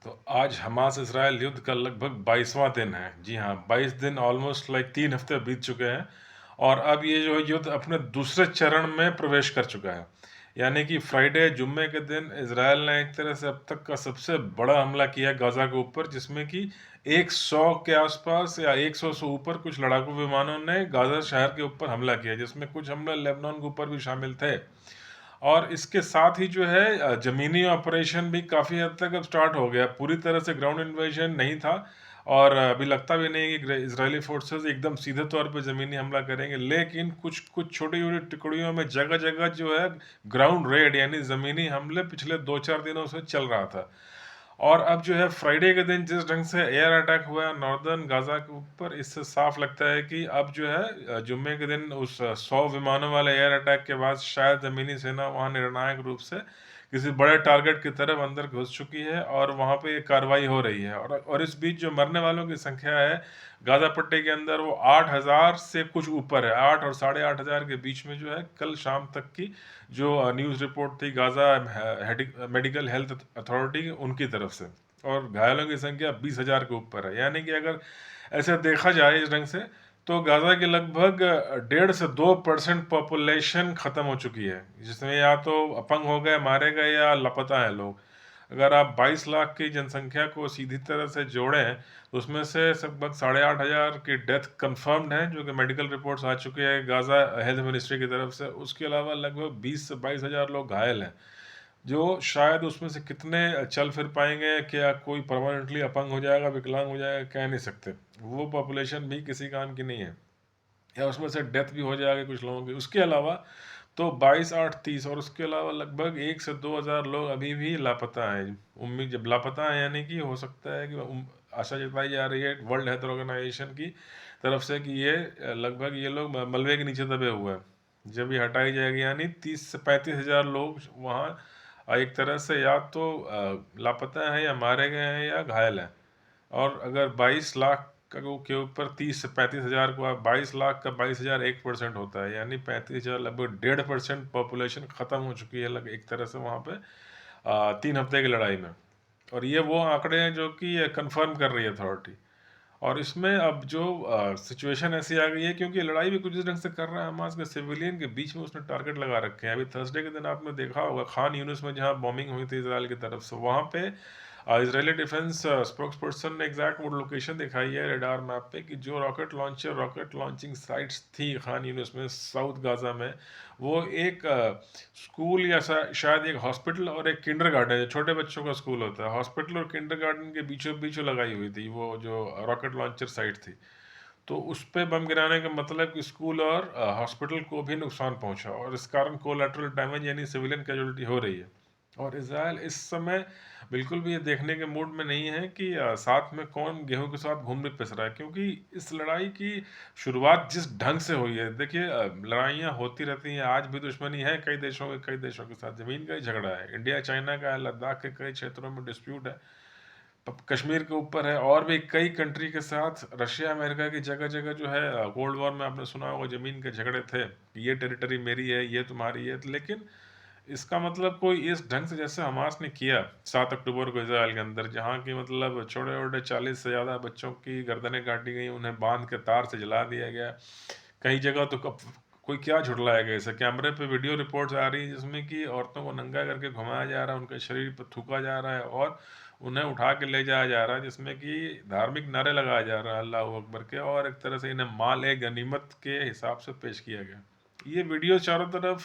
तो आज Hamas Israel युद्ध का लगभग 22वां दिन है। जी हाँ, 22 दिन, ऑलमोस्ट लाइक 3 हफ्ते बीत चुके हैं और अब ये जो युद्ध अपने दूसरे चरण में प्रवेश कर चुका है। यानी कि फ्राइडे जुम्मे के दिन इसराइल ने एक तरह से अब तक का सबसे बड़ा हमला किया है गाज़ा के ऊपर, जिसमें कि 100 के आसपास या 100 से ऊपर कुछ लड़ाकू विमानों ने गाज़ा शहर के ऊपर हमला किया, जिसमें कुछ हमले लेबनान के ऊपर भी शामिल थे। और इसके साथ ही जो है ज़मीनी ऑपरेशन भी काफ़ी हद तक अब स्टार्ट हो गया। पूरी तरह से ग्राउंड इन्वेजन नहीं था और अभी लगता भी नहीं है कि इजरायली फोर्सेस एकदम सीधे तौर पे ज़मीनी हमला करेंगे, लेकिन कुछ कुछ छोटी-छोटी टुकड़ियों में जगह-जगह जो है ग्राउंड रेड यानी ज़मीनी हमले पिछले 2-4 दिनों से चल रहा था। और अब जो है फ्राइडे के दिन जिस ढंग से एयर अटैक हुआ है नॉर्दर्न गाज़ा के ऊपर, इससे साफ लगता है कि अब जो है जुम्मे के दिन उस 100 विमानों वाले एयर अटैक के बाद शायद ज़मीनी सेना वहाँ निर्णायक रूप से किसी बड़े टारगेट की तरफ अंदर घुस चुकी है और वहाँ पे ये कार्रवाई हो रही है। और इस बीच जो मरने वालों की संख्या है गाज़ा पट्टी के अंदर, वो 8,000 से कुछ ऊपर है। 8 और साढ़े 8,000 के बीच में जो है कल शाम तक की जो न्यूज़ रिपोर्ट थी गाज़ा मेडिकल हेल्थ अथॉरिटी उनकी तरफ से, और घायलों की संख्या 20,000 के ऊपर है। यानी कि अगर ऐसे देखा जाए इस ढंग से, तो गाज़ा की लगभग 1.5 से 2% पॉपुलेशन ख़त्म हो चुकी है, जिसमें या तो अपंग हो गए, मारे गए या लापता हैं लोग। अगर आप 22 लाख की जनसंख्या को सीधी तरह से जोड़ें, तो उसमें से लगभग 8,500 की डेथ कंफर्म्ड है, जो कि मेडिकल रिपोर्ट्स आ चुकी है गाज़ा हेल्थ मिनिस्ट्री की तरफ से। उसके अलावा लगभग 20 से 22,000 लोग घायल हैं, जो शायद उसमें से कितने चल फिर पाएंगे, क्या कोई परमानेंटली अपंग हो जाएगा, विकलांग हो जाएगा, कह नहीं सकते। वो पॉपुलेशन भी किसी काम की नहीं है, या उसमें से डेथ भी हो जाएगी कुछ लोगों की। उसके अलावा तो 22, 8, 30 और उसके अलावा लगभग 1 से 2 हज़ार लोग अभी भी लापता हैं। उम्मीद जब लापता है यानी कि हो सकता है कि आशा जताई जा रही है वर्ल्ड हेल्थ ऑर्गेनाइजेशन की तरफ से कि ये लगभग ये लोग मलबे के नीचे दबे हुए हैं। जब ये हटाई जाएगी यानी 30 से 35 हज़ार लोग वहाँ एक तरह से या तो लापता हैं या मारे गए हैं या घायल हैं। और अगर 22 लाख के ऊपर 30 से 35 हज़ार को, आप 22 लाख का 22 हज़ार 1% होता है, यानी 35 हज़ार, लगभग 1.5% पॉपुलेशन ख़त्म हो चुकी है एक तरह से वहाँ पे 3 हफ्ते की लड़ाई में। और ये वो आंकड़े हैं जो कि कंफर्म कर रही है अथॉरिटी। और इसमें अब जो सिचुएशन ऐसी आ गई है, क्योंकि लड़ाई भी कुछ इस ढंग से कर रहा है हमास के सिविलियन के बीच में, उसने टारगेट लगा रखे हैं। अभी थर्सडे के दिन आपने देखा होगा खान यूनिस में जहां बॉम्बिंग हुई थी इसराइल की तरफ से, वहां पे इजरायली डिफेंस स्पोक्स पर्सन ने एग्जैक्ट वो लोकेशन दिखाई है रेडार मैप पे कि जो रॉकेट लॉन्चिंग साइट्स थी खान यूनिस में साउथ गाजा में, वो एक स्कूल या शायद एक हॉस्पिटल और एक किंडरगार्टन, जो छोटे बच्चों का स्कूल होता है, हॉस्पिटल और किंडरगार्टन के बीचों बीच लगाई हुई थी वो जो रॉकेट लॉन्चर साइट थी। तो उस पे बम गिराने का मतलब कि स्कूल और हॉस्पिटल को भी नुकसान पहुंचा, और इस कारण कोलैटरल डैमेज यानी सिविलियन कैजुअलिटी हो रही है। और इसराइल इस समय बिल्कुल भी ये देखने के मूड में नहीं है कि साथ में कौन गेहूं के साथ घूम पिस रहा है, क्योंकि इस लड़ाई की शुरुआत जिस ढंग से हुई है, देखिए लड़ाइयाँ होती रहती हैं, आज भी दुश्मनी है कई देशों के साथ, जमीन का ही झगड़ा है, इंडिया चाइना का है, लद्दाख के कई क्षेत्रों में डिस्प्यूट है, कश्मीर के ऊपर है, और भी कई कंट्री के साथ रशिया अमेरिका की जगह जगह जो है कोल्ड वॉर में आपने सुना होगा ज़मीन के झगड़े थे, ये टेरिटरी मेरी है, ये तुम्हारी है। लेकिन इसका मतलब कोई इस ढंग से जैसे हमास ने किया 7 अक्टूबर को इसराइल के अंदर, जहाँ की मतलब छोटे छोटे 40 से ज़्यादा बच्चों की गर्दनें काटी गई, उन्हें बांध के तार से जला दिया गया। कई जगह तो कोई क्या झुठलाएगा, इसे कैमरे पे वीडियो रिपोर्ट्स आ रही है जिसमें कि औरतों को नंगा करके घुमाया जा रहा है, उनके शरीर पर थूका जा रहा है और उन्हें उठा के ले जाया जा रहा है, जिसमें कि धार्मिक नारे लगाया जा रहा है अल्लाह अकबर के, और एक तरह से इन्हें माल ए गनीमत के हिसाब से पेश किया गया। ये वीडियो चारों तरफ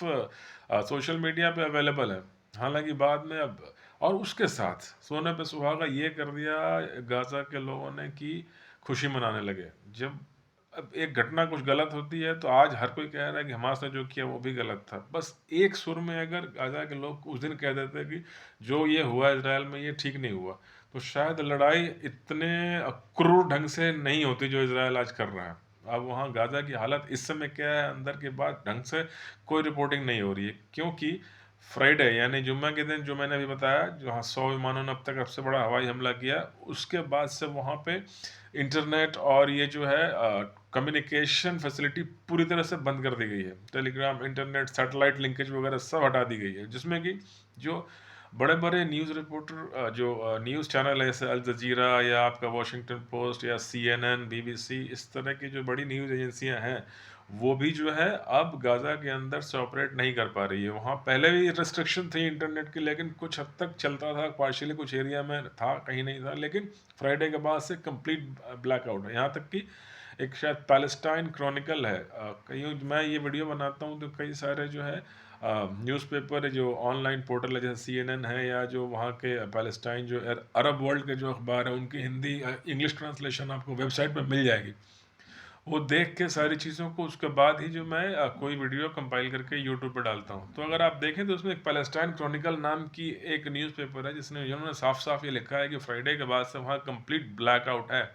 सोशल मीडिया पे अवेलेबल है। हालांकि बाद में अब, और उसके साथ सोने पे सुहागा ये कर दिया गाजा के लोगों ने कि खुशी मनाने लगे। जब अब एक घटना कुछ गलत होती है तो आज हर कोई कह रहा है कि हमास ने जो किया वो भी गलत था। बस एक सुर में अगर गाजा के लोग उस दिन कह देते कि जो ये हुआ इसराइल में ये ठीक नहीं हुआ, तो शायद लड़ाई इतने क्रूर ढंग से नहीं होती जो इसराइल आज कर रहा है। अब वहाँ गाजा की हालत इस समय क्या है, अंदर के बाद ढंग से कोई रिपोर्टिंग नहीं हो रही है, क्योंकि फ्राइडे यानी जुम्मा के दिन जो मैंने अभी बताया, जहाँ 100 विमानों ने अब तक सबसे बड़ा हवाई हमला किया, उसके बाद से वहाँ पे इंटरनेट और ये जो है कम्युनिकेशन फैसिलिटी पूरी तरह से बंद कर दी गई है। टेलीग्राम, इंटरनेट, सैटेलाइट लिंकेज वगैरह सब हटा दी गई है, जिसमें कि जो बड़े-बड़े न्यूज़ रिपोर्टर जो न्यूज़ चैनल है जैसे अल जज़ीरा या आपका वॉशिंगटन पोस्ट या सीएनएन, बीबीसी, इस तरह की जो बड़ी न्यूज़ एजेंसियाँ हैं, वो भी जो है अब गाज़ा के अंदर से ऑपरेट नहीं कर पा रही है। वहाँ पहले भी रिस्ट्रिक्शन थी इंटरनेट की, लेकिन कुछ हद तक चलता था, पार्शियली कुछ एरिया में था, कहीं नहीं था। लेकिन फ्राइडे के बाद से कंप्लीट ब्लैकआउट है। यहाँ तक कि एक शायद पैलेस्टाइन क्रॉनिकल है, कहीं मैं ये वीडियो बनाता हूँ तो कई सारे जो है न्यूज़पेपर जो ऑनलाइन पोर्टल है जैसे सीएनएन है या जो वहाँ के पैलेस्टाइन जो अरब वर्ल्ड के जो अखबार है उनकी हिंदी इंग्लिश ट्रांसलेशन आपको वेबसाइट पर मिल जाएगी। वो देख के सारी चीज़ों को उसके बाद ही जो मैं कोई वीडियो कंपाइल करके यूट्यूब पे डालता हूँ। तो अगर आप देखें तो उसमें एक पैलेस्टाइन क्रॉनिकल नाम की एक न्यूज़पेपर है जिन्होंने साफ साफ ये लिखा है कि फ्राइडे के बाद से वहाँ कंप्लीट ब्लैकआउट है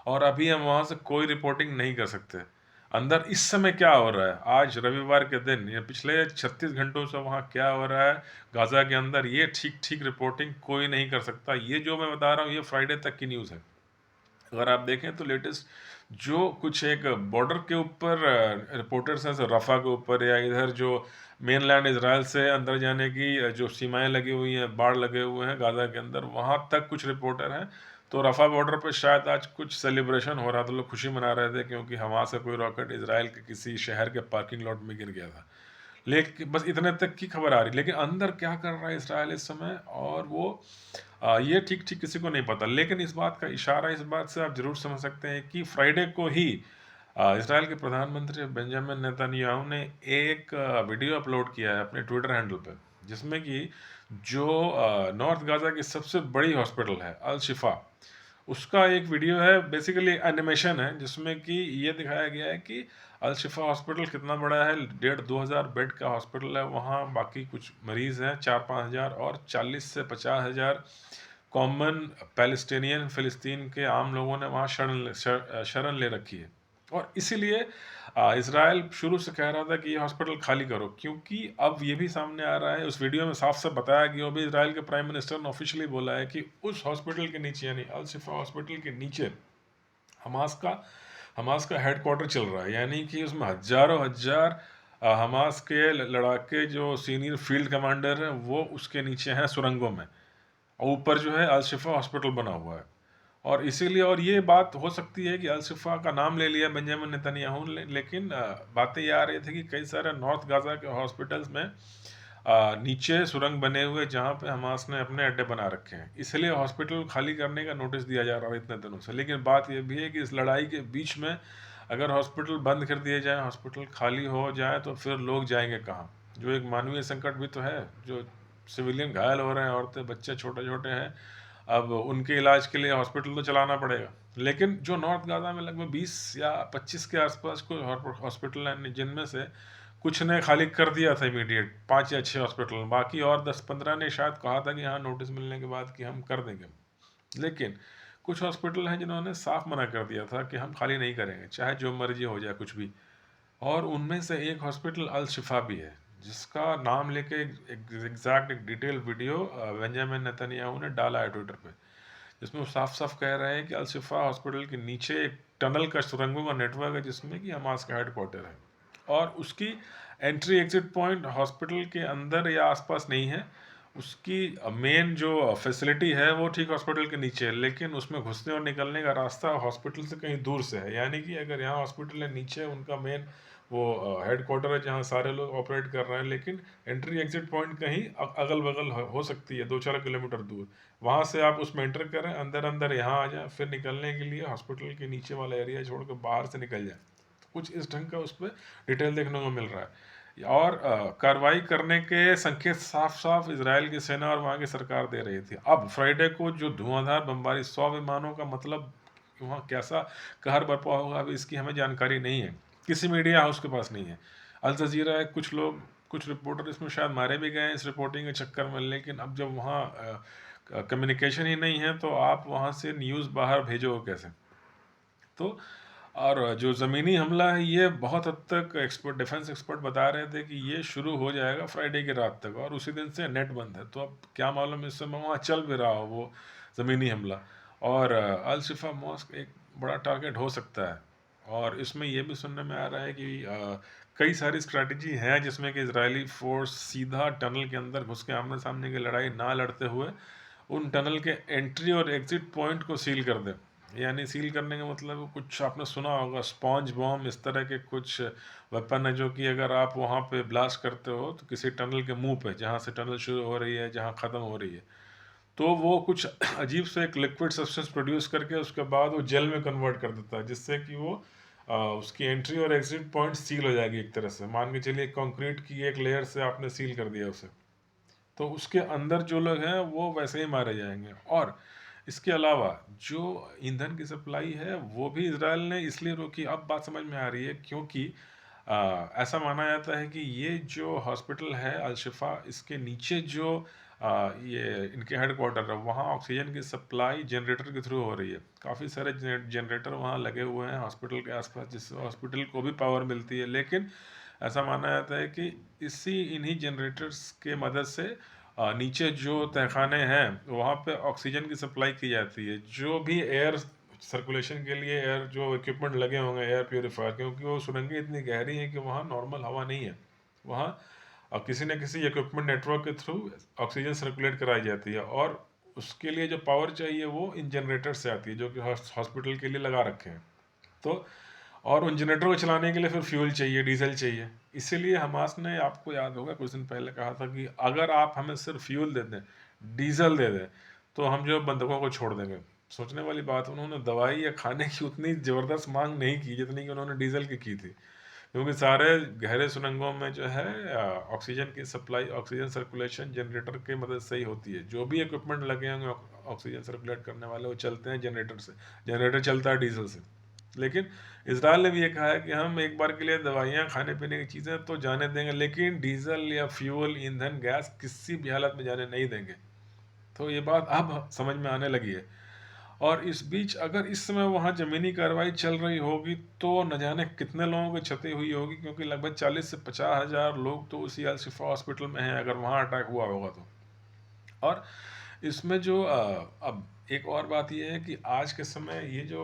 और अभी हम वहाँ से कोई रिपोर्टिंग नहीं कर सकते। अंदर इस समय क्या हो रहा है, आज रविवार के दिन या पिछले 36 घंटों से वहाँ क्या हो रहा है गाज़ा के अंदर, ये ठीक ठीक रिपोर्टिंग कोई नहीं कर सकता। ये जो मैं बता रहा हूँ ये फ्राइडे तक की न्यूज़ है। अगर आप देखें तो लेटेस्ट जो कुछ एक बॉर्डर के ऊपर रिपोर्टर्स हैं, जैसे रफ़ा के ऊपर या इधर जो मेनलैंड इसराइल से अंदर जाने की जो सीमाएं लगी हुई हैं, बाड़ लगे हुए हैं गाज़ा के अंदर, वहाँ तक कुछ रिपोर्टर हैं। तो रफ़ा बॉर्डर पे शायद आज कुछ सेलिब्रेशन हो रहा था, लोग खुशी मना रहे थे क्योंकि हमास से कोई रॉकेट इसराइल के किसी शहर के पार्किंग लॉट में गिर गया था। लेकिन बस इतने तक की खबर आ रही, लेकिन अंदर क्या कर रहा है इसराइल इस समय, और वो ये ठीक ठीक किसी को नहीं पता। लेकिन इस बात का इशारा इस बात से आप जरूर समझ सकते हैं कि फ्राइडे को ही इसराइल के प्रधानमंत्री बेंजामिन नेतन्याहू ने एक वीडियो अपलोड किया है अपने ट्विटर हैंडल पे, जिसमें कि जो नॉर्थ गाजा की सबसे बड़ी हॉस्पिटल है अल शिफा, उसका एक वीडियो है, बेसिकली एनिमेशन है, जिसमें कि ये दिखाया गया है कि अल शिफा हॉस्पिटल कितना बड़ा है। 1,500-2,000 बेड का हॉस्पिटल है वहाँ, बाकी कुछ मरीज़ हैं 4-5 हज़ार, और 40 से 50 हज़ार कॉमन पैलेस्टीनियन फ़िलिस्तीन के आम लोगों ने वहाँ शरण ले रखी है। और इसीलिए इसराइल शुरू से कह रहा था कि ये हॉस्पिटल खाली करो, क्योंकि अब ये भी सामने आ रहा है, उस वीडियो में साफ साफ बताया गया, वो भी इसराइल के प्राइम मिनिस्टर ने ऑफिशियली बोला है कि उस हॉस्पिटल के नीचे, यानी अल शिफा हॉस्पिटल के नीचे हमास का हमास का हेडक्वार्टर चल रहा है। यानी कि उसमें हजारों हजार हमास के लड़ाके जो सीनियर फील्ड कमांडर हैं वो उसके नीचे हैं सुरंगों में, और ऊपर जो है अल शिफा हॉस्पिटल बना हुआ है। और इसीलिए, और ये बात हो सकती है कि अल शिफा का नाम ले लिया बेंजामिन नेतन्याहू ने, लेकिन बातें ये आ रही थी कि कई सारे नॉर्थ गाजा के हॉस्पिटल्स में नीचे सुरंग बने हुए जहाँ पे हमास ने अपने अड्डे बना रखे हैं, इसलिए हॉस्पिटल खाली करने का नोटिस दिया जा रहा है इतने दिनों से। लेकिन बात यह भी है कि इस लड़ाई के बीच में अगर हॉस्पिटल बंद कर दिए जाए, हॉस्पिटल खाली हो जाए, तो फिर लोग जाएंगे कहाँ? जो एक मानवीय संकट भी तो है, जो सिविलियन घायल हो रहे हैं, औरतें बच्चे छोटे छोटे हैं, अब उनके इलाज के लिए हॉस्पिटल तो चलाना पड़ेगा। लेकिन जो नॉर्थ गाजा में लगभग 20 या 25 के आसपास कोई हॉस्पिटल हैं, जिनमें से कुछ ने खाली कर दिया था इमीडिएट, 5 या 6 हॉस्पिटल, बाकी और 10-15 ने शायद कहा था कि हाँ नोटिस मिलने के बाद कि हम कर देंगे। लेकिन कुछ हॉस्पिटल हैं जिन्होंने साफ मना कर दिया था कि हम खाली नहीं करेंगे, चाहे जो मर्जी हो जाए कुछ भी। और उनमें से एक हॉस्पिटल अल शिफा भी है, जिसका नाम लेके एग्जैक्ट एक डिटेल वीडियो बेंजामिन नेतन्याहू ने डाला है ट्विटर पे, जिसमें वो साफ साफ कह रहे हैं कि अल शिफा हॉस्पिटल के नीचे एक टनल का, सुरंगों का नेटवर्क है जिसमें कि हमास का हेडक्वार्टर है, और उसकी एंट्री एग्जिट पॉइंट हॉस्पिटल के अंदर या आसपास नहीं है। उसकी मेन जो फैसिलिटी है वो ठीक हॉस्पिटल के नीचे है, लेकिन उसमें घुसने और निकलने का रास्ता हॉस्पिटल से कहीं दूर से है। यानी कि अगर यहाँ हॉस्पिटल है नीचे, उनका मेन वो हेडक्वार्टर है जहाँ सारे लोग ऑपरेट कर रहे हैं, लेकिन एंट्री एग्जिट पॉइंट कहीं अगल बगल हो सकती है 2-4 किलोमीटर दूर। वहाँ से आप उसमें एंटर करें, अंदर अंदर यहाँ आ जाए, फिर निकलने के लिए हॉस्पिटल के नीचे वाला एरिया छोड़ कर बाहर से निकल जाए। कुछ इस ढंग का उस पर डिटेल देखने को मिल रहा है। और कार्रवाई करने के संकेत साफ साफ इजराइल की सेना और वहाँ की सरकार दे रही थी। अब फ्राइडे को जो धुआंधार बमबारी 100 विमानों का मतलब वहाँ कैसा कहर बरपा होगा, अभी इसकी हमें जानकारी नहीं है, किसी मीडिया हाउस के पास नहीं है। अल जजीरा है, कुछ लोग, कुछ रिपोर्टर इसमें शायद मारे भी गए हैं इस रिपोर्टिंग के चक्कर में। लेकिन अब जब वहाँ कम्युनिकेशन ही नहीं है तो आप वहाँ से न्यूज़ बाहर भेजोगे कैसे? तो और जो ज़मीनी हमला है ये बहुत हद तक एक्सपर्ट, डिफेंस एक्सपर्ट बता रहे थे कि ये शुरू हो जाएगा फ्राइडे की रात तक, और उसी दिन से नेट बंद है। तो अब क्या मालूम इस समय वहाँ चल भी रहा हो वो ज़मीनी हमला, और अल शिफा मॉस्क एक बड़ा टारगेट हो सकता है। और इसमें ये भी सुनने में आ रहा है कि कई सारी स्ट्रैटेजी हैं जिसमें कि इजरायली फोर्स सीधा टनल के अंदर घुस के आमने सामने की लड़ाई ना लड़ते हुए उन टनल के एंट्री और एग्जिट पॉइंट को सील कर दे। यानी सील करने का मतलब कुछ आपने सुना होगा, स्पॉन्ज बॉम्ब इस तरह के कुछ वेपन है जो कि अगर आप वहाँ पे ब्लास्ट करते हो तो किसी टनल के मुंह पे, जहाँ से टनल शुरू हो रही है, जहाँ ख़त्म हो रही है, तो वो कुछ अजीब से एक लिक्विड सब्सटेंस प्रोड्यूस करके उसके बाद वो जेल में कन्वर्ट कर देता है, जिससे कि वो उसकी एंट्री और एग्जिट पॉइंट सील हो जाएगी। एक तरह से मान के चलिए कंक्रीट की एक लेयर से आपने सील कर दिया उसे, तो उसके अंदर जो लोग हैं वो वैसे ही मारे जाएंगे। और इसके अलावा जो ईंधन की सप्लाई है वो भी इसराइल ने इसलिए रोकी, अब बात समझ में आ रही है, क्योंकि ऐसा माना जाता है कि ये जो हॉस्पिटल है अल शिफा, इसके नीचे जो ये इनके हेडक्वार्टर है, वहाँ ऑक्सीजन की सप्लाई जनरेटर के थ्रू हो रही है। काफ़ी सारे जनरेटर वहाँ लगे हुए हैं हॉस्पिटल के आसपास, जिससे हॉस्पिटल को भी पावर मिलती है। लेकिन ऐसा माना जाता है कि इन्हीं जनरेटर्स के मदद से नीचे जो तहखाने हैं वहाँ पे ऑक्सीजन की सप्लाई की जाती है। जो भी एयर सर्कुलेशन के लिए एयर जो इक्विपमेंट लगे होंगे, एयर प्योरीफायर, क्योंकि वो सुरंगें इतनी गहरी हैं कि वहाँ नॉर्मल हवा नहीं है, वहाँ किसी न किसी इक्विपमेंट नेटवर्क के थ्रू ऑक्सीजन सर्कुलेट कराई जाती है। और उसके लिए जो पावर चाहिए वो इन जनरेटर से आती है जो कि हॉस्पिटल के लिए लगा रखे हैं। तो और उन जनरेटर को चलाने के लिए फिर फ्यूल चाहिए, डीजल चाहिए। इसीलिए हमास ने, आपको याद होगा, कुछ दिन पहले कहा था कि अगर आप हमें सिर्फ फ्यूल दे दें, डीजल दे दें, तो हम जो बंधकों को छोड़ देंगे। सोचने वाली बात, उन्होंने दवाई या खाने की उतनी ज़बरदस्त मांग नहीं की जितनी कि उन्होंने डीजल की थी, क्योंकि सारे गहरे सुरंगों में जो है ऑक्सीजन की सप्लाई, ऑक्सीजन सर्कुलेशन जनरेटर की मदद से ही होती है। जो भी इक्विपमेंट लगे होंगे ऑक्सीजन सर्कुलेट करने वाले, वो चलते हैं जनरेटर से। जनरेटर चलता है डीजल से। लेकिन इसराइल ने भी ये कहा है कि हम एक बार के लिए दवाइयाँ, खाने पीने की चीज़ें तो जाने देंगे, लेकिन डीजल या फ्यूल, ईंधन, गैस किसी भी हालत में जाने नहीं देंगे। तो ये बात अब समझ में आने लगी है। और इस बीच अगर इस समय वहाँ ज़मीनी कार्रवाई चल रही होगी तो न जाने कितने लोगों की क्षति हुई होगी, क्योंकि लगभग 40 से 50 हज़ार लोग तो उसी अल शिफा हॉस्पिटल में हैं अगर वहाँ अटैक हुआ होगा तो। और इसमें जो अब एक और बात ये है कि आज के समय ये जो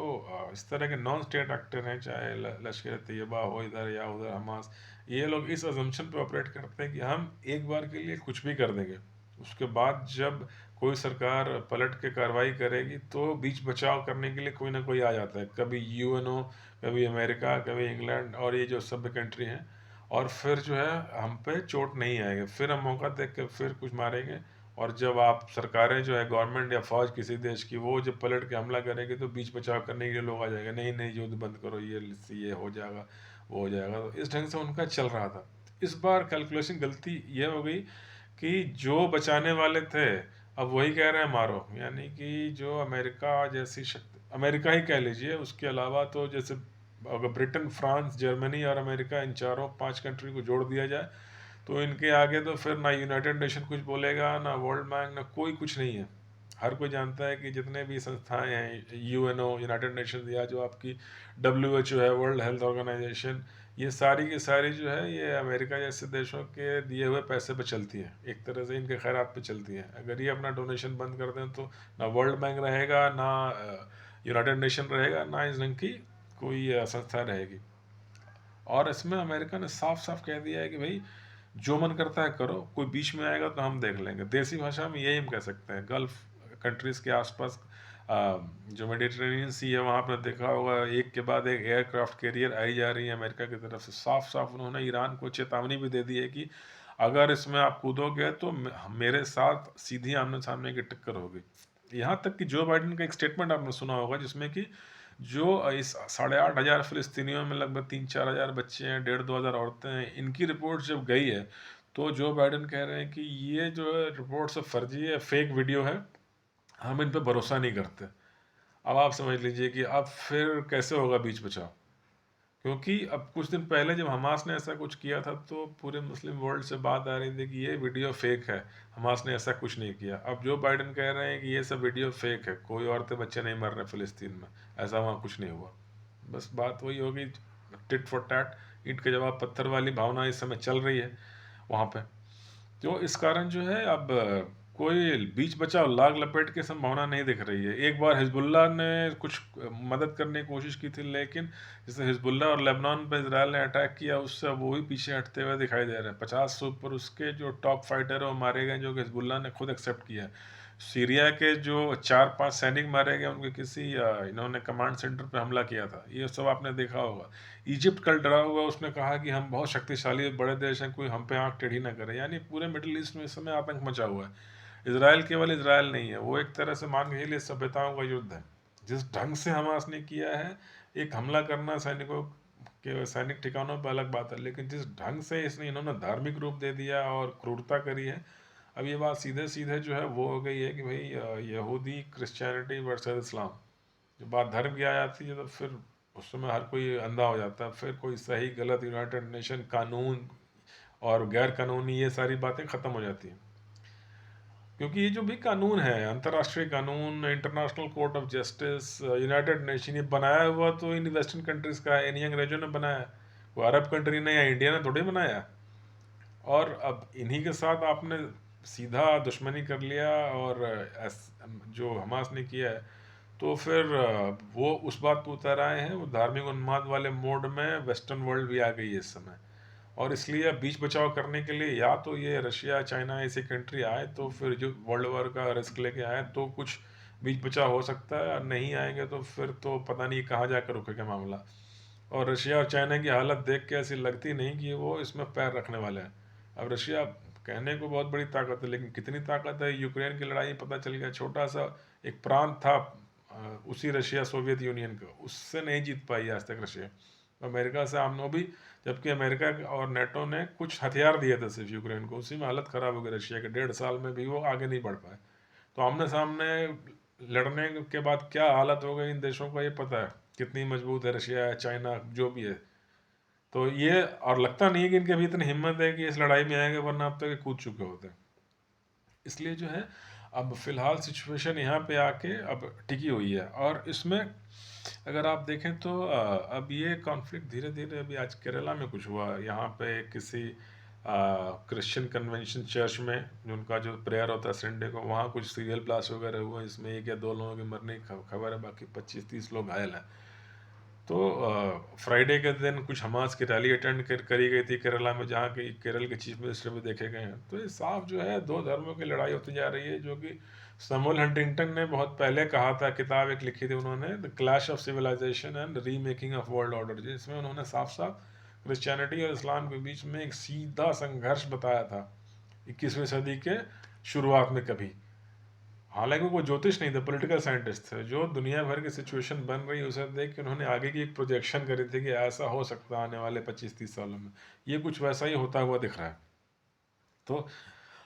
इस तरह के नॉन स्टेट एक्टर हैं, चाहे लश्कर तैयबा हो इधर या उधर, हमास, ये लोग इस अजम्पशन पे ऑपरेट करते हैं कि हम एक बार के लिए कुछ भी कर देंगे, उसके बाद जब कोई सरकार पलट के कार्रवाई करेगी तो बीच बचाव करने के लिए कोई ना कोई आ जाता है, कभी यूएनओ, कभी अमेरिका, कभी इंग्लैंड और ये जो सभ्य कंट्री हैं। और फिर जो है हम पे चोट नहीं आएगी, फिर हम मौका देख के फिर कुछ मारेंगे। और जब आप सरकारें जो है, गवर्नमेंट या फौज किसी देश की, वो जब पलट के हमला करेगी तो बीच बचाव करने के लिए लोग आ जाएंगे, नहीं नहीं युद्ध बंद करो, ये हो जाएगा, वो हो जाएगा। तो इस ढंग से उनका चल रहा था। इस बार कैलकुलेशन गलती ये हो गई कि जो बचाने वाले थे अब वही कह रहे हैं मारो। यानी कि जो अमेरिका जैसी शक्ति, अमेरिका ही कह लीजिए, उसके अलावा तो जैसे अगर ब्रिटेन, फ्रांस, जर्मनी और अमेरिका, इन चारों 5 कंट्री को जोड़ दिया जाए तो इनके आगे तो फिर ना यूनाइटेड नेशन कुछ बोलेगा, ना वर्ल्ड बैंक, ना कोई कुछ नहीं है। हर कोई जानता है कि जितने भी संस्थाएं हैं, यूएनओ, यूनाइटेड नेशन, या जो आपकी डब्ल्यूएचओ है, वर्ल्ड हेल्थ ऑर्गेनाइजेशन, ये सारी की सारी जो है ये अमेरिका जैसे देशों के दिए हुए पैसे पे चलती है, एक तरह से इनके खैरात पे चलती है। अगर ये अपना डोनेशन बंद कर दें तो ना वर्ल्ड बैंक रहेगा, ना यूनाइटेड नेशन रहेगा, ना इस ढंग की कोई संस्था रहेगी। और इसमें अमेरिका ने साफ साफ कह दिया है कि भाई जो मन करता है करो, कोई बीच में आएगा तो हम देख लेंगे। देसी भाषा में यही हम कह सकते हैं। गल्फ कंट्रीज़ के आसपास जो मेडिटेरेनियन सी है, वहाँ पर देखा होगा एक के बाद एक एयरक्राफ्ट कैरियर आई जा रही है अमेरिका की तरफ से। साफ साफ उन्होंने ईरान को चेतावनी भी दे दी है कि अगर इसमें आप कूदोगे तो मेरे साथ सीधी आमने सामने की टक्कर होगी। यहाँ तक कि जो बाइडन का एक स्टेटमेंट आपने सुना होगा जिसमें कि जो इस 8,500 फ़िलिस्तीनियों में लगभग 3-4 हज़ार बच्चे हैं, 1,500-2,000 औरतें हैं, इनकी रिपोर्ट जब गई है तो जो बाइडन कह रहे हैं कि ये जो है रिपोर्ट सब फर्जी है, फेक वीडियो है, हम इन पे भरोसा नहीं करते। अब आप समझ लीजिए कि अब फिर कैसे होगा बीच बचाव, क्योंकि अब कुछ दिन पहले जब हमास ने ऐसा कुछ किया था तो पूरे मुस्लिम वर्ल्ड से बात आ रही थी कि ये वीडियो फेक है, हमास ने ऐसा कुछ नहीं किया। अब जो बाइडन कह रहे हैं कि ये सब वीडियो फेक है, कोई औरतें बच्चे नहीं मर रहे फ़िलिस्तीन में, ऐसा वहाँ कुछ नहीं हुआ। बस बात वही होगी, टिट फॉर टैट, ईंट के जवाब पत्थर वाली भावना इस समय चल रही है वहाँ पे। तो इस कारण जो है अब कोई बीच बचाव लाग लपेट की संभावना नहीं दिख रही है। एक बार हिजबुल्लाह ने कुछ मदद करने की कोशिश की थी, लेकिन जैसे हिजबुल्लाह और लेबनान पर इसराइल ने अटैक किया, उससे अब वो भी पीछे हटते हुए दिखाई दे रहे हैं। 50 से ऊपर उसके जो टॉप फाइटर है वो मारे गए, जो कि हिजबुल्लाह ने खुद एक्सेप्ट किया है। सीरिया के जो 4-5 सैनिक मारे गए, उनके किसी इन्होंने कमांड सेंटर पर हमला किया था, ये सब आपने देखा होगा। इजिप्ट कल डरा हुआ, उसने कहा कि हम बहुत शक्तिशाली बड़े देश हैं, कोई हम पे आंख टेढ़ी ना करे। यानी पूरे मिडिल ईस्ट में इस समय आतंक मचा हुआ है। इसराइल केवल इसराइल नहीं है, वो एक तरह से मान के चलिए सभ्यताओं का युद्ध है। जिस ढंग से हमास ने किया है, एक हमला करना सैनिकों के सैनिक ठिकानों पर अलग बात है, लेकिन जिस ढंग से इसने इन्होंने धार्मिक रूप दे दिया और क्रूरता करी है, अब ये बात सीधे सीधे जो है वो हो गई है कि भाई यहूदी क्रिश्चियनिटी वर्सेस इस्लाम। जब बात धर्म की आ जाती है तो फिर उस समय हर कोई अंधा हो जाता है, फिर कोई सही गलत, यूनाइटेड नेशन, कानून और गैर कानूनी, ये सारी बातें ख़त्म हो जाती हैं। क्योंकि ये जो भी कानून है, अंतर्राष्ट्रीय कानून, international court of justice, United nation, ये बनाया हुआ तो इन वेस्टर्न कंट्रीज का है, इन अंग्रेजों ने बनाया है। वो अरब कंट्री ने या इंडिया ने थोड़ी बनाया है। और अब इन्हीं के साथ आपने सीधा दुश्मनी कर लिया, और जो हमास ने किया है, तो फिर वो उस बात पर उतर आए हैं, वो धार्मिक उन्माद वाले मोड में वेस्टर्न वर्ल्ड भी आ गई है इस समय। और इसलिए अब बीच बचाव करने के लिए या तो ये रशिया चाइना ऐसी कंट्री आए, तो फिर जो वर्ल्ड वार का रिस्क लेके आए तो कुछ बीच बचाव हो सकता है, और नहीं आएंगे तो फिर तो पता नहीं कहाँ जाकर रुकेगा मामला। और रशिया और चाइना की हालत देख के ऐसी लगती नहीं कि वो इसमें पैर रखने वाले हैं। अब रशिया कहने को बहुत बड़ी ताकत है, लेकिन कितनी ताकत है, यूक्रेन की लड़ाई पता चल गया। छोटा सा एक प्रांत था उसी रशिया सोवियत यूनियन का, उससे नहीं जीत पाई आज तक रशिया। अमेरिका से आमनो भी, जबकि अमेरिका और नेटो ने कुछ हथियार दिए थे सिर्फ यूक्रेन को, उसी में हालत ख़राब हो गई रशिया के। 1.5 साल में भी वो आगे नहीं बढ़ पाए। तो आमने सामने लड़ने के बाद क्या हालत हो गई इन देशों का, ये पता है कितनी मजबूत है रशिया है, चाइना जो भी है। तो ये, और लगता नहीं है कि इनके भी इतनी हिम्मत है कि इस लड़ाई में आएंगे, वरना अब तक ये कूद चुके होते हैं। इसलिए जो है, अब फिलहाल सिचुएशन यहाँ पे आके अब टिकी हुई है। और इसमें अगर आप देखें तो अब ये कॉन्फ्लिक्ट धीरे धीरे, अभी आज केरला में कुछ हुआ, यहाँ पे किसी क्रिश्चियन कन्वेंशन चर्च में, उनका जो प्रेयर होता है संडे को, वहाँ कुछ सीरियल ब्लास्ट वगैरह हुआ, इसमें 1 या 2 लोगों के मरने की खबर है, बाकी 25-30 लोग घायल हैं। तो फ्राइडे के दिन कुछ हमास की रैली अटेंड करी गई थी केरला में, जहाँ के केरल के चीफ मिनिस्टर भी देखे गए हैं। तो ये साफ जो है, दो धर्मों की लड़ाई होती जा रही है, जो कि सैमुअल हंटिंगटन ने बहुत पहले कहा था, किताब एक लिखी थी उन्होंने, the clash of civilisation and remaking of world order, जिसमें उन्होंने साफ साफ क्रिश्चियनिटी और इस्लाम के बीच में एक सीधा संघर्ष बताया था 21वीं सदी के शुरुआत में कभी। हालांकि वो ज्योतिष नहीं थे, पॉलिटिकल साइंटिस्ट थे, जो दुनिया भर की सिचुएशन बन रही है उसे देख के उन्होंने आगे की एक प्रोजेक्शन करी थी कि ऐसा हो सकता है आने वाले 25-30 सालों में। ये कुछ वैसा ही होता हुआ दिख रहा है। तो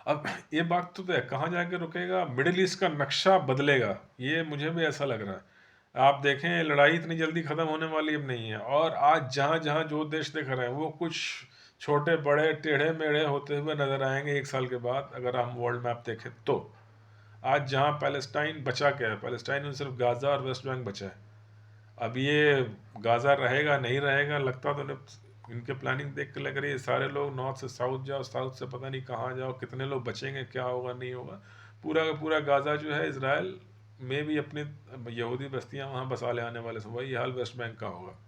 अब ये बात तो है, कहाँ जाके रुकेगा, मिडिल ईस्ट का नक्शा बदलेगा, ये मुझे भी ऐसा लग रहा है। आप देखें, लड़ाई इतनी जल्दी ख़त्म होने वाली अब नहीं है। और आज जहाँ जहाँ जो देश दिख रहे हैं, वो कुछ छोटे बड़े टेढ़े मेढ़े होते हुए नज़र आएंगे 1 साल के बाद, अगर हम वर्ल्ड मैप देखें तो। आज जहाँ पैलेस्टाइन बचा क्या है, पैलेस्टाइन में सिर्फ गाज़ा और वेस्ट बैंक बचा है। अब ये गाज़ा रहेगा नहीं रहेगा, लगता तो नहीं, इनके प्लानिंग देख के लग रही है सारे लोग नॉर्थ से साउथ जाओ, साउथ से पता नहीं कहाँ जाओ, कितने लोग बचेंगे, क्या होगा नहीं होगा। पूरा का पूरा गाज़ा जो है, इसराइल में भी अपनी यहूदी बस्तियाँ वहाँ बसा ले आने वाले, से वही हाल वेस्ट बैंक का होगा।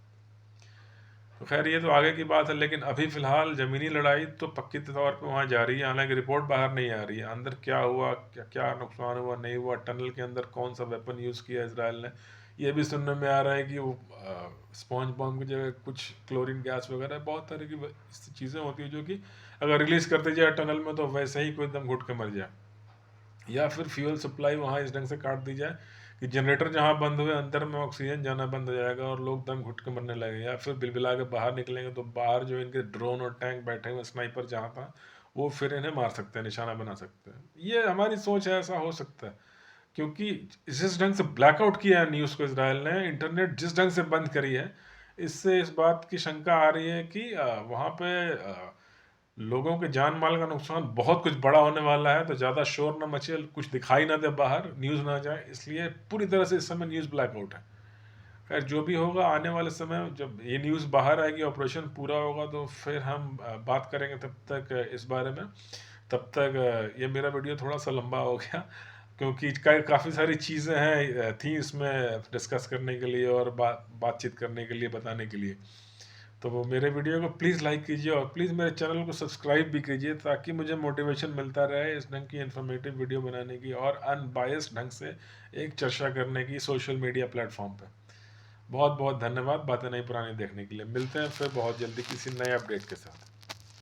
तो खैर ये तो आगे की बात है, लेकिन अभी फ़िलहाल ज़मीनी लड़ाई तो पक्की तौर पे वहाँ जारी है। हालांकि रिपोर्ट बाहर नहीं आ रही है, अंदर क्या हुआ, क्या क्या नुकसान हुआ नहीं हुआ, टनल के अंदर कौन सा वेपन यूज़ किया इसराइल ने, ये भी सुनने में आ रहा है कि वो स्पॉन्ज बॉम्ब की जगह कुछ क्लोरीन गैस वगैरह, बहुत तरह की चीज़ें होती है, जो कि अगर रिलीज़ करते जाए टनल में तो वैसे ही कोई दम घुट के मर जाए। या फिर फ्यूल सप्लाई वहाँ इस ढंग से काट दी जाए कि जनरेटर जहाँ बंद हुए, अंदर में ऑक्सीजन जाना बंद हो जाएगा और लोग दम घुट के मरने लगे। या फिर बिलबिला के बाहर निकलेंगे तो बाहर जो इनके ड्रोन और टैंक बैठे हुए स्नाइपर जहाँ था, वो फिर इन्हें मार सकते हैं, निशाना बना सकते हैं। ये हमारी सोच है, ऐसा हो सकता है। क्योंकि जिस ढंग से ब्लैकआउट किया है न्यूज़ को इसराइल ने, इंटरनेट जिस ढंग से बंद करी है, इससे इस बात की शंका आ रही है कि वहाँ पे लोगों के जान माल का नुकसान बहुत कुछ बड़ा होने वाला है। तो ज़्यादा शोर ना मचे, कुछ दिखाई ना दे बाहर, न्यूज़ ना जाए, इसलिए पूरी तरह से इस समय न्यूज़ ब्लैकआउट है। खैर जो भी होगा, आने वाले समय जब ये न्यूज़ बाहर आएगी, ऑपरेशन पूरा होगा, तो फिर हम बात करेंगे तब तक इस बारे में तब तक ये मेरा वीडियो थोड़ा-सा लंबा हो गया क्योंकि काफ़ी सारी चीज़ें हैं थी इसमें डिस्कस करने के लिए और बातचीत करने के लिए, बताने के लिए। तो वो मेरे वीडियो को प्लीज़ लाइक कीजिए और प्लीज़ मेरे चैनल को सब्सक्राइब भी कीजिए ताकि मुझे मोटिवेशन मिलता रहे इस ढंग की इन्फॉर्मेटिव वीडियो बनाने की और अनबायस्ड ढंग से एक चर्चा करने की सोशल मीडिया प्लेटफॉर्म पे। बहुत बहुत धन्यवाद बातें नई पुरानी देखने के लिए। मिलते हैं फिर बहुत जल्दी किसी नए अपडेट के साथ।